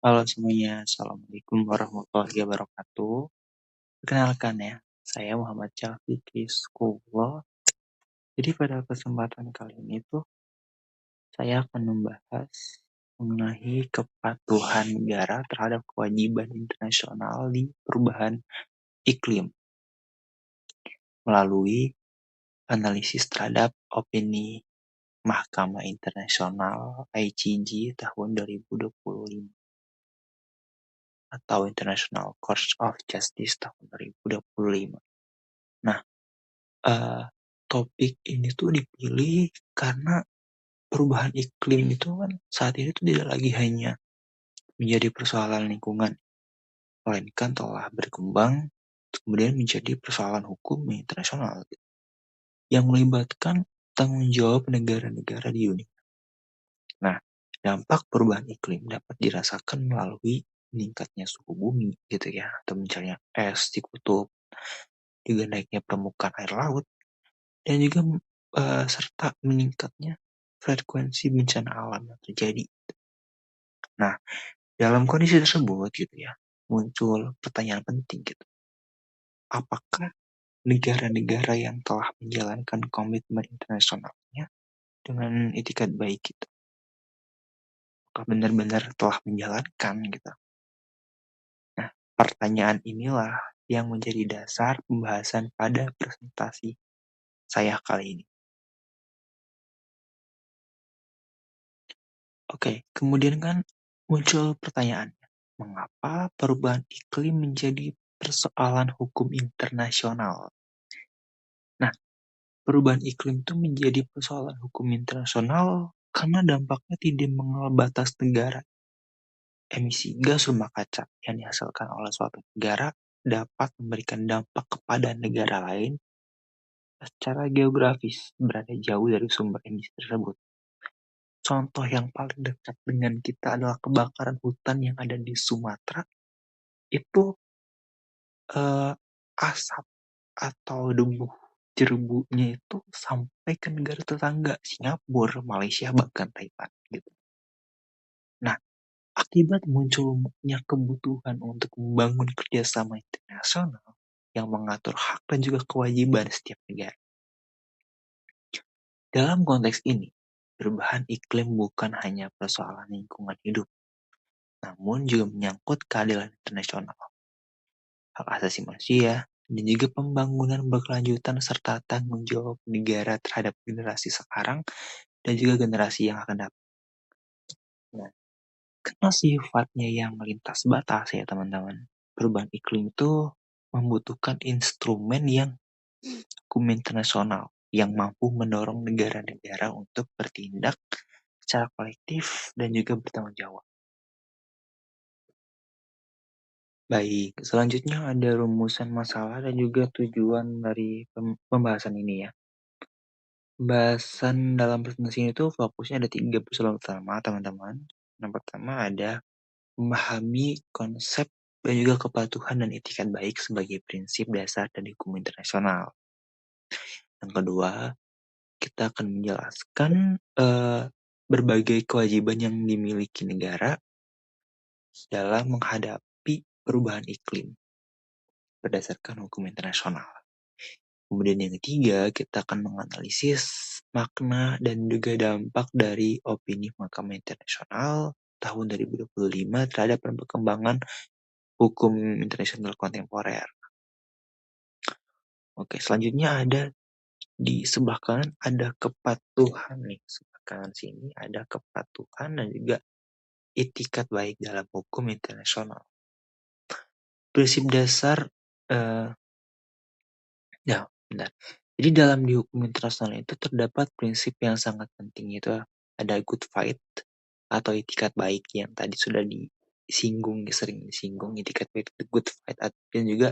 Halo semuanya, Assalamualaikum warahmatullahi wabarakatuh. Perkenalkan ya, saya Muhammad Syafiq Rizkullah. Jadi pada kesempatan kali ini tuh saya akan membahas mengenai kepatuhan negara terhadap kewajiban internasional di perubahan iklim melalui analisis terhadap opini Mahkamah Internasional ICJ tahun 2025 atau International Court of Justice tahun 2025. Nah, Eee, topik ini tuh dipilih karena perubahan iklim itu kan saat ini tuh tidak lagi hanya menjadi persoalan lingkungan, melainkan telah berkembang kemudian menjadi persoalan hukum internasional yang melibatkan tanggung jawab negara-negara di dunia. Nah, dampak perubahan iklim dapat dirasakan melalui meningkatnya suhu bumi gitu ya, atau misalnya es di kutub, juga naiknya permukaan air laut. Dan juga, serta meningkatnya frekuensi bencana alam yang terjadi. Nah, dalam kondisi tersebut gitu ya, muncul pertanyaan penting gitu, apakah negara-negara yang telah menjalankan komitmen internasionalnya dengan itikat baik gitu, apakah benar-benar telah menjalankan gitu? Nah, pertanyaan inilah yang menjadi dasar pembahasan pada presentasi saya kali ini. Oke, kemudian kan muncul pertanyaan, mengapa perubahan iklim menjadi persoalan hukum internasional? Nah, perubahan iklim itu menjadi persoalan hukum internasional karena dampaknya tidak mengenal batas negara. Emisi gas rumah kaca yang dihasilkan oleh suatu negara dapat memberikan dampak kepada negara lain secara geografis berada jauh dari sumber emisi tersebut. Contoh yang paling dekat dengan kita adalah kebakaran hutan yang ada di Sumatera. Itu, asap atau debu jerbunya itu sampai ke negara tetangga, Singapura, Malaysia, bahkan Thailand, gitu. Nah, akibat munculnya kebutuhan untuk membangun kerjasama internasional yang mengatur hak dan juga kewajiban setiap negara. Dalam konteks ini, perubahan iklim bukan hanya persoalan lingkungan hidup, namun juga menyangkut keadilan internasional, hak asasi manusia, dan juga pembangunan berkelanjutan serta tanggung jawab negara terhadap generasi sekarang dan juga generasi yang akan datang. Nah, karena sifatnya yang melintas batas ya teman-teman, perubahan iklim itu membutuhkan instrumen yang hukum internasional yang mampu mendorong negara-negara untuk bertindak secara kolektif dan juga bertanggung jawab. Baik, selanjutnya ada rumusan masalah dan juga tujuan dari pembahasan ini ya. Pembahasan dalam presentasi ini tuh fokusnya ada 3 persoalan utama, teman-teman. Yang pertama ada memahami konsep dan juga kepatuhan dan etikat baik sebagai prinsip dasar dari hukum internasional. Yang kedua, kita akan menjelaskan, berbagai kewajiban yang dimiliki negara dalam menghadapi perubahan iklim berdasarkan hukum internasional. Kemudian yang ketiga, kita akan menganalisis makna dan juga dampak dari opini Mahkamah Internasional tahun 2025 terhadap perkembangan hukum internasional kontemporer. Oke, selanjutnya ada di sebelah kanan ada kepatuhan nih, sebelah kanan sini ada kepatuhan dan juga itikat baik dalam hukum internasional. Prinsip dasar, eee, ya benar. Jadi dalam di hukum internasional itu terdapat prinsip yang sangat penting yaitu ada good fight atau itikat baik yang tadi sudah disinggung, sering disinggung itikat baik, the good fight dan juga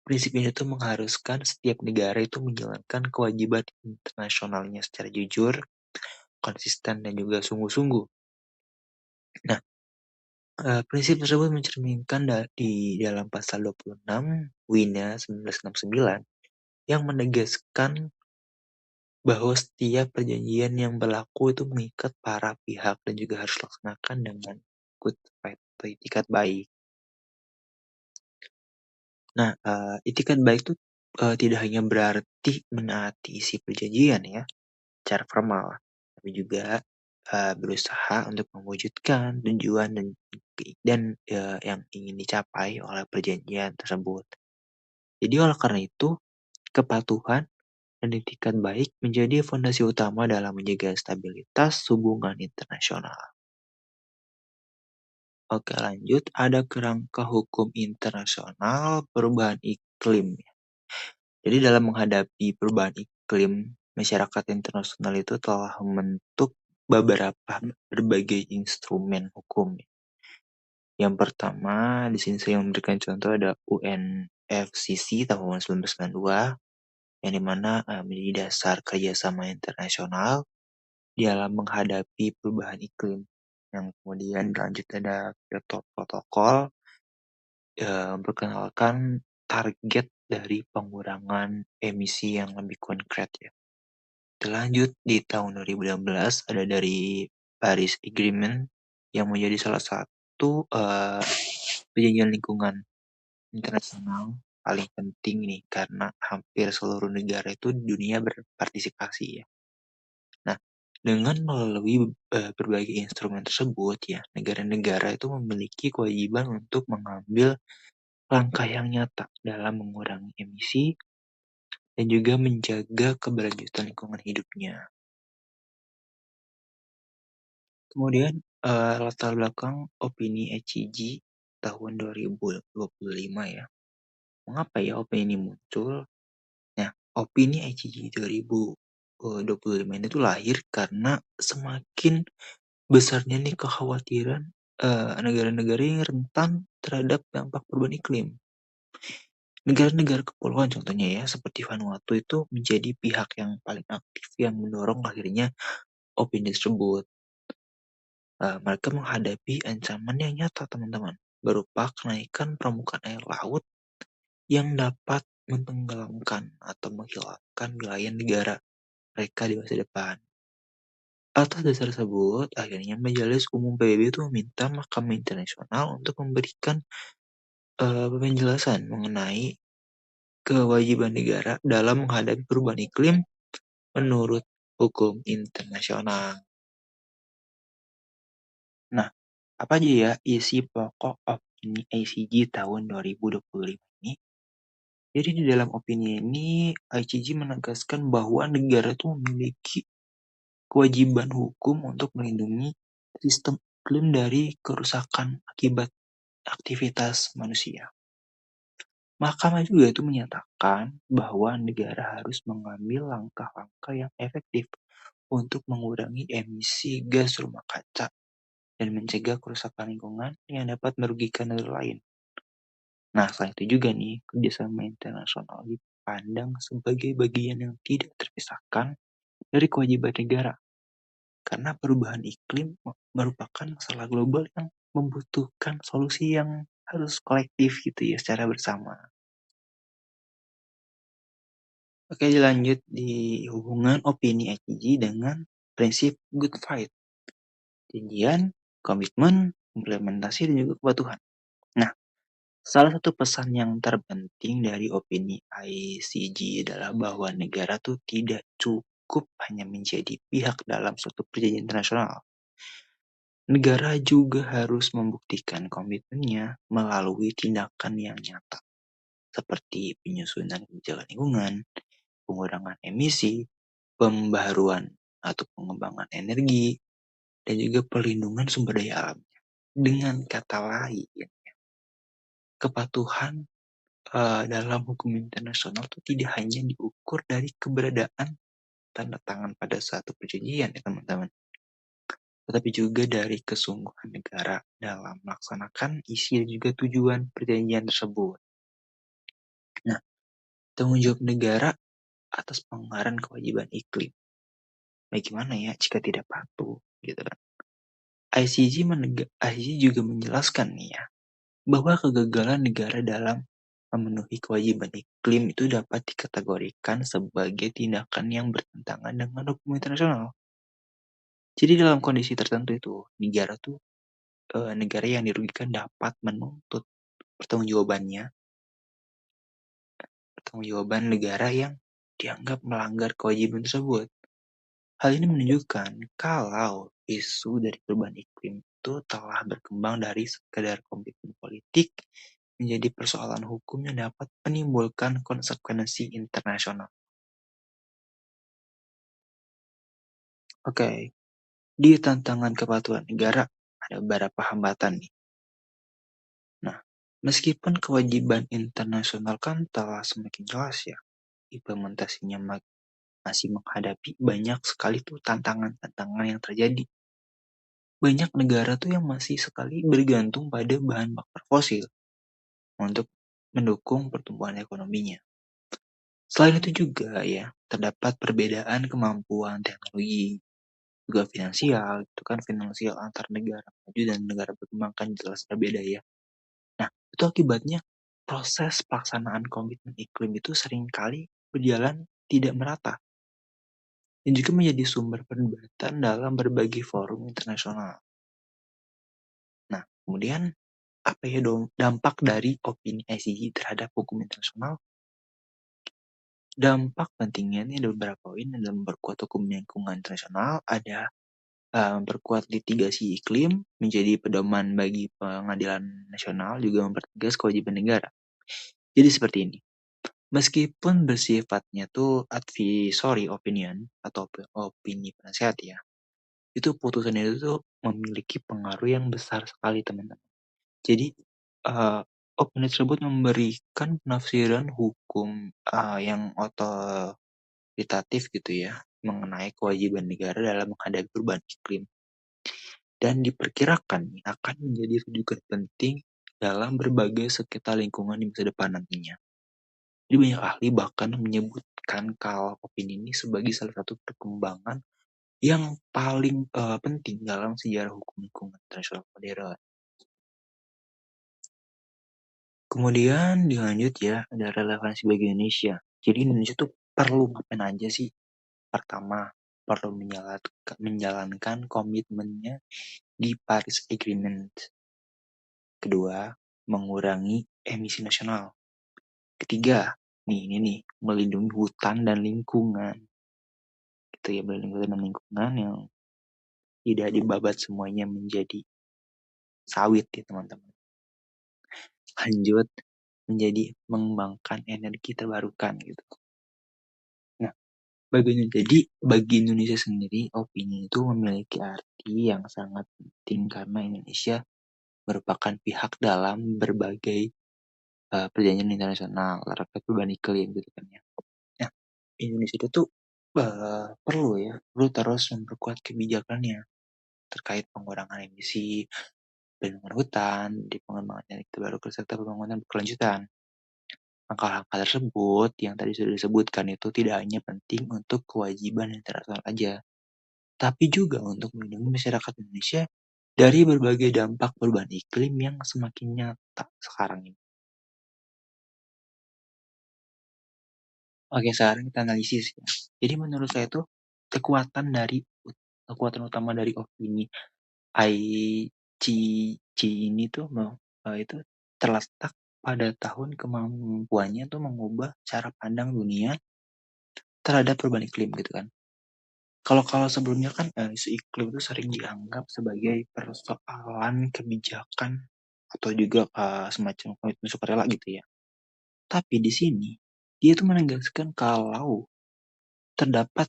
prinsip ini tuh mengharuskan setiap negara itu menjalankan kewajiban internasionalnya secara jujur, konsisten, dan juga sungguh-sungguh. Nah, prinsip tersebut mencerminkan di dalam pasal 26 WINA 1969 yang menegaskan bahwa setiap perjanjian yang berlaku itu mengikat para pihak dan juga harus dilaksanakan dengan good fight atau itikat baik. Nah, itikat baik itu, tidak hanya berarti menaati isi perjanjian ya, secara formal, tapi juga, berusaha untuk mewujudkan tujuan yang ingin dicapai oleh perjanjian tersebut. Jadi oleh karena itu, kepatuhan dan itikat baik menjadi fondasi utama dalam menjaga stabilitas hubungan internasional. Oke lanjut, ada kerangka hukum internasional perubahan iklim. Jadi dalam menghadapi perubahan iklim, masyarakat internasional itu telah membentuk beberapa berbagai instrumen hukum. Yang pertama, di sini saya memberikan contoh ada UNFCCC tahun 1992, yang dimana menjadi dasar kerjasama internasional dalam menghadapi perubahan iklim. Yang kemudian lanjut ada Kyoto Protocol, memperkenalkan target dari pengurangan emisi yang lebih konkret ya. Terlanjut di tahun 2016 ada dari Paris Agreement yang menjadi salah satu perjanjian lingkungan internasional paling penting nih karena hampir seluruh negara itu di dunia berpartisipasi ya. Nah, dengan melalui berbagai instrumen tersebut ya, negara-negara itu memiliki kewajiban untuk mengambil langkah yang nyata dalam mengurangi emisi dan juga menjaga keberlanjutan lingkungan hidupnya. Kemudian, latar belakang opini ECG tahun 2025 ya. Mengapa ya opini ini muncul? Nah, opini ECG 2025 ini tuh lahir karena semakin besarnya nih kekhawatiran, negara-negara yang rentan terhadap dampak perubahan iklim. Negara-negara kepulauan contohnya ya, seperti Vanuatu itu menjadi pihak yang paling aktif yang mendorong lahirnya opini tersebut. Mereka menghadapi ancaman yang nyata teman-teman, berupa kenaikan permukaan air laut yang dapat mentenggelamkan atau menghilangkan wilayah negara mereka di masa depan. Atas dasar tersebut, akhirnya Majelis Umum PBB itu meminta Mahkamah Internasional untuk memberikan penjelasan mengenai kewajiban negara dalam menghadapi perubahan iklim menurut hukum internasional. Nah, apa aja ya isi pokok opini ICJ tahun 2025 ini? Jadi di dalam opini ini, ICJ menegaskan bahwa negara itu memiliki kewajiban hukum untuk melindungi sistem iklim dari kerusakan akibat aktivitas manusia. Mahkamah juga itu menyatakan bahwa negara harus mengambil langkah-langkah yang efektif untuk mengurangi emisi gas rumah kaca dan mencegah kerusakan lingkungan yang dapat merugikan negara lain. Nah, selain itu juga nih, kerjasama internasional dipandang sebagai bagian yang tidak terpisahkan dari kewajiban negara. Karena perubahan iklim merupakan masalah global yang membutuhkan solusi yang harus kolektif gitu ya, secara bersama. Oke, lanjut di hubungan opini ICG dengan prinsip good fight, janjian, komitmen, implementasi, dan juga kepatuhan. Nah, salah satu pesan yang terpenting dari opini ICG adalah bahwa negara tuh tidak cukup hanya menjadi pihak dalam suatu perjanjian internasional. Negara juga harus membuktikan komitmennya melalui tindakan yang nyata, seperti penyusunan kebijakan lingkungan, pengurangan emisi, pembaharuan atau pengembangan energi, dan juga perlindungan sumber daya alam. Dengan kata lain, kepatuhan dalam hukum internasional itu tidak hanya diukur dari keberadaan tanda tangan pada satu perjanjian ya teman-teman, tetapi juga dari kesungguhan negara dalam melaksanakan isi dan juga tujuan perjanjian tersebut. Nah, tanggung jawab negara atas pelanggaran kewajiban iklim. Bagaimana ya jika tidak patuh gitu kan? ICJ juga menjelaskan nih ya, bahwa kegagalan negara dalam memenuhi kewajiban iklim itu dapat dikategorikan sebagai tindakan yang bertentangan dengan hukum internasional. Jadi dalam kondisi tertentu itu, negara tuh negara yang dirugikan dapat menuntut pertanggungjawabannya pertanggungjawaban negara yang dianggap melanggar kewajiban tersebut. Hal ini menunjukkan kalau isu dari perubahan iklim itu telah berkembang dari sekedar komitmen politik menjadi persoalan hukum yang dapat menimbulkan konsekuensi internasional. Oke, di tantangan kepatuhan negara ada beberapa hambatan nih. Nah, meskipun kewajiban internasional kan telah semakin jelas ya, implementasinya masih menghadapi banyak sekali tuh tantangan-tantangan yang terjadi. Banyak negara tuh yang masih sekali bergantung pada bahan bakar fosil untuk mendukung pertumbuhan ekonominya. Selain itu juga ya, terdapat perbedaan kemampuan teknologi, juga finansial, itu kan finansial antar negara maju dan negara berkembang kan jelas berbeda ya. Nah, itu akibatnya proses pelaksanaan komitmen iklim itu seringkali berjalan tidak merata dan juga menjadi sumber perdebatan dalam berbagai forum internasional. Nah, kemudian apa ya dampak dari opini ICJ terhadap hukum internasional? Dampak pentingnya ini ada beberapa poin dalam memperkuat hukum lingkungan internasional, ada memperkuat litigasi iklim, menjadi pedoman bagi pengadilan nasional, juga mempertegas kewajiban negara. Jadi seperti ini, meskipun bersifatnya tuh advisory opinion atau opini penasehat ya, itu putusan itu tuh memiliki pengaruh yang besar sekali teman-teman. Jadi, opini tersebut memberikan penafsiran hukum, yang otoritatif gitu ya, mengenai kewajiban negara dalam menghadapi perubahan iklim. Dan diperkirakan nih akan menjadi rujukan penting dalam berbagai sekitar lingkungan di masa depan nantinya. Jadi banyak ahli bahkan menyebutkan kalau opini ini sebagai salah satu perkembangan yang paling, penting dalam sejarah hukum lingkungan internasional modern. Kemudian dilanjut ya, ada relevansi bagi Indonesia. Jadi Indonesia tuh perlu ngapain aja sih? Pertama, perlu menjalankan komitmennya di Paris Agreement. Kedua, mengurangi emisi nasional. Ketiga, ini nih, melindungi hutan dan lingkungan. Gitu ya, melindungi hutan dan lingkungan yang tidak dibabat semuanya menjadi sawit ya teman-teman. Lanjut, menjadi mengembangkan energi terbarukan gitu. Nah, bagi Indonesia sendiri, opini itu memiliki arti yang sangat penting karena Indonesia merupakan pihak dalam berbagai perjanjian internasional terkait perubahan iklim gitu kan ya. Nah, Indonesia itu tuh perlu terus memperkuat kebijakannya terkait pengurangan emisi, perlindungan hutan, di pengembangan energi terbarukan serta pembangunan berkelanjutan. Langkah-langkah tersebut yang tadi sudah disebutkan itu tidak hanya penting untuk kewajiban internasional aja, tapi juga untuk melindungi masyarakat Indonesia dari berbagai dampak perubahan iklim yang semakin nyata sekarang ini. Oke, sekarang kita analisis ya. Jadi menurut saya tuh kekuatan dari kekuatan utama dari opini ICC ini tuh itu terletak pada tahun kemampuannya tuh mengubah cara pandang dunia terhadap perubahan iklim gitu kan. Kalau kalau sebelumnya kan isu iklim itu sering dianggap sebagai persoalan kebijakan atau juga semacam komitmen sukarela gitu ya. Tapi di sini dia tuh menegaskan kalau terdapat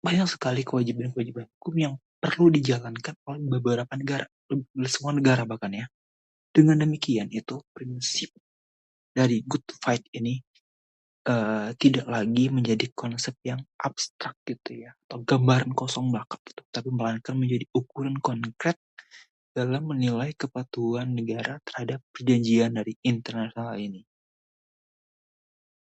banyak sekali kewajiban-kewajiban hukum yang perlu dijalankan oleh beberapa negara, semua negara bahkan ya. Dengan demikian itu prinsip dari good fight ini tidak lagi menjadi konsep yang abstrak gitu ya, atau gambaran kosong belaka gitu, tapi melainkan menjadi ukuran konkret dalam menilai kepatuhan negara terhadap perjanjian dari internasional ini.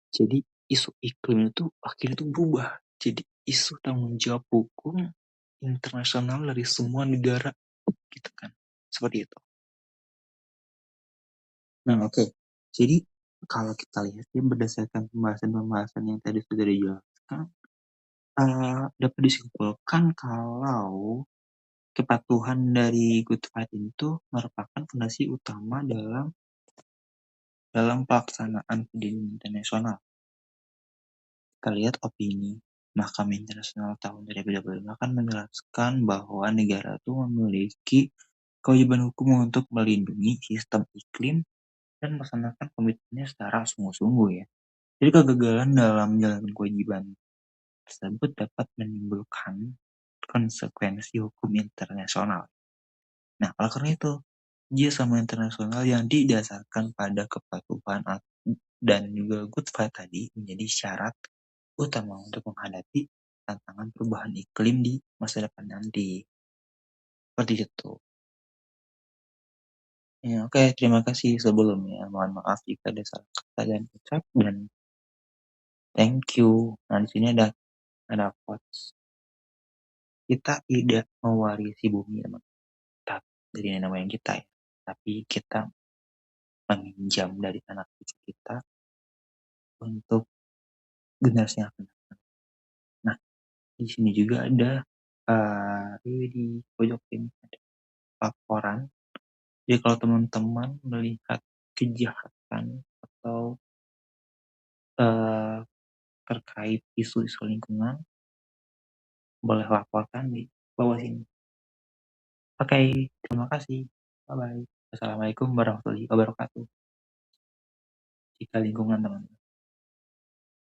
Jadi isu iklim itu akhirnya itu berubah jadi isu tanggung jawab hukum internasional dari semua negara gitu kan. Seperti itu. Nah, oke. Jadi kalau kita lihat ya berdasarkan pembahasan-pembahasan yang tadi sudah dijelaskan, dapat disimpulkan kalau kepatuhan dari Good Fight itu merupakan fondasi utama dalam pelaksanaan perjanjian internasional. Kita lihat opini Mahkamah Internasional tahun 2025 kan menjelaskan bahwa negara itu memiliki kewajiban hukum untuk melindungi sistem iklim dan melaksanakan komitmennya secara sungguh-sungguh ya. Jadi kegagalan dalam menjalankan kewajiban tersebut dapat menimbulkan konsekuensi hukum internasional. Nah, oleh karena itu, kerjasama internasional yang didasarkan pada kepatuhan dan juga good fight tadi menjadi syarat utama untuk menghadapi tantangan perubahan iklim di masa depan nanti. Seperti itu. Ya, oke, terima kasih sebelumnya. Mohon maaf jika ada salah kata dan ucap dan thank you. Nah, di sini ada quotes. Kita tidak mewarisi bumi dari nenek moyang kita ya, tapi kita meminjam dari anak cucu kita untuk generasi yang akan datang. Nah, di sini juga ada di pojok ini ada laporan. Jadi kalau teman-teman melihat kejahatan atau eh, terkait isu-isu lingkungan, boleh laporkan di bawah sini. Oke, terima kasih. Bye bye. Assalamualaikum warahmatullahi wabarakatuh. Jika lingkungan teman.